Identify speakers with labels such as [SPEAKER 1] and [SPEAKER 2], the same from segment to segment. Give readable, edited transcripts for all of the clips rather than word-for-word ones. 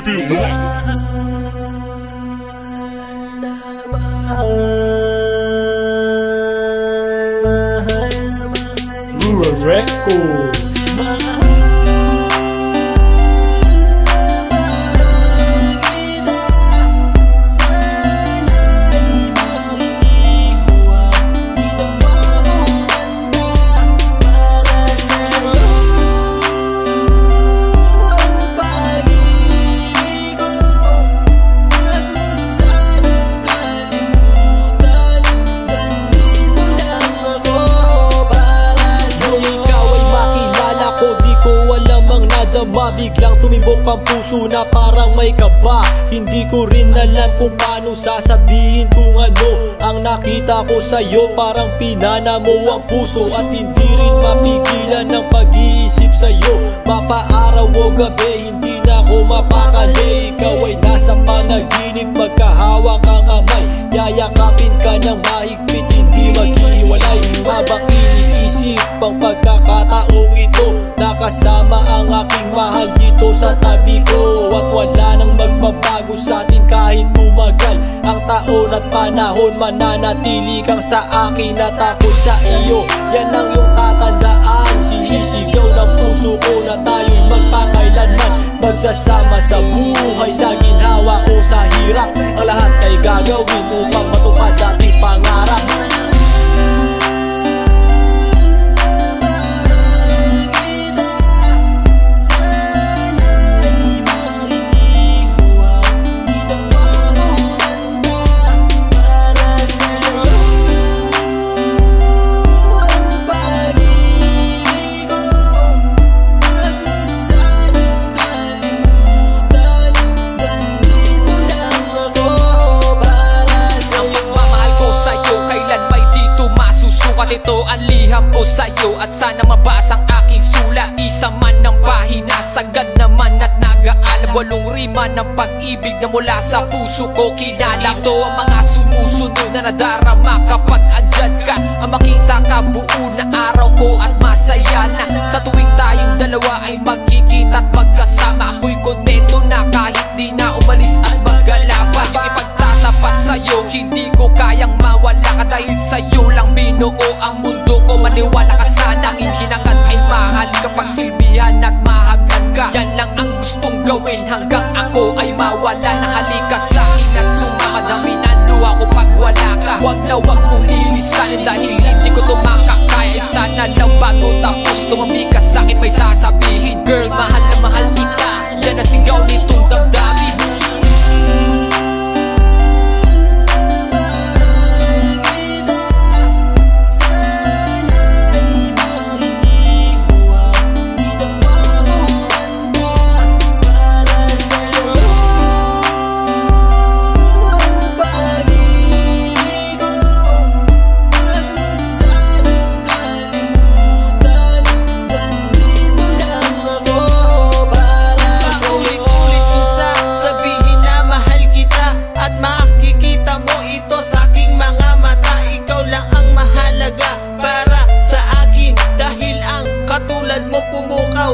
[SPEAKER 1] Rural Record.
[SPEAKER 2] Biglang tumibok ang puso na parang may kaba. Hindi ko rin alam kung paano sasabihin kung ano ang nakita ko sa'yo. Parang pinana mo ang puso at hindi rin mapigilan ng pag-iisip sa'yo. Mapaaraw o gabi, hindi na ako mapakali. Ikaw ay nasa panaginip, magkahawak ang kamay. Yayakapin ka ng mahigpit, hindi maghiwalay. Habang iniisip ang pagkakataong ito, nakasama ang aking mahal dito sa tabi ko. At wala nang magbabago sa atin kahit tumagal ang taon at panahon. Mananatili kang sa akin at ako'y sa iyo. Yan ang iyong tatandaan. Sinisigaw ng puso ko na tayo'y magpakailanman. Magsasama sa buhay, sa ginhawa o sa hirap. Ang lahat ay gagawin upang matupad ating pangarap.
[SPEAKER 3] Ito ang liham ko sa'yo at sana mabasa ang aking sula. Isa man ng pahina, sagad naman at nag-aalam. 8 rima ng pag-ibig na mula sa puso ko kinala. Ito ang mga sumusunod na nadarama kapag andyan ka. Ang makita ka buo na araw ko at masaya na. Sa tuwing tayong dalawa ay magkikita at magkasama. Ako'y kontento na kahit di na umalis at maggala pa. Yung ipagtatapat sa'yo, hindi ko kayang mawala ka. Dahil sa'yo lang binuo ang mundo ko. Maniwala ka sana, ang hinangad ay mahal kapag silbihan at mahagad ka. Yan lang ang gustong gawin hanggang ako ay mawala na. Halika sa'kin at sumama, dami na luha ko pag wala ka. Huwag na huwag mong lilisanin dahil hindi ko tumakakaya. Sana lang bago tapos tumami ka sa'kin may sasabihin. Girl, mahal na mahal kita, yan ang sigaw nitong damdamin.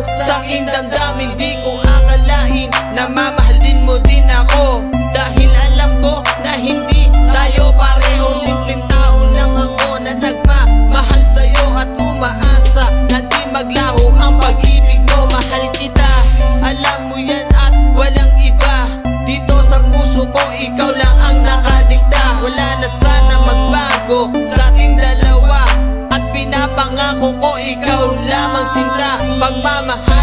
[SPEAKER 3] Sa aking damdamin, di ko akalain na mamahalin mo din ako. Dahil alam ko na hindi tayo pareho. Simpleng tao lang ako na nagmamahal sa'yo at umaasa na di maglaho ang pag-ibig mo. Mahal kita, alam mo yan at walang iba. Dito sa puso ko, ikaw lang ang nakadikta. Wala na sana magbago sa ating dalawa at pinapangako ko ikaw lamang sinta. Pagmamahal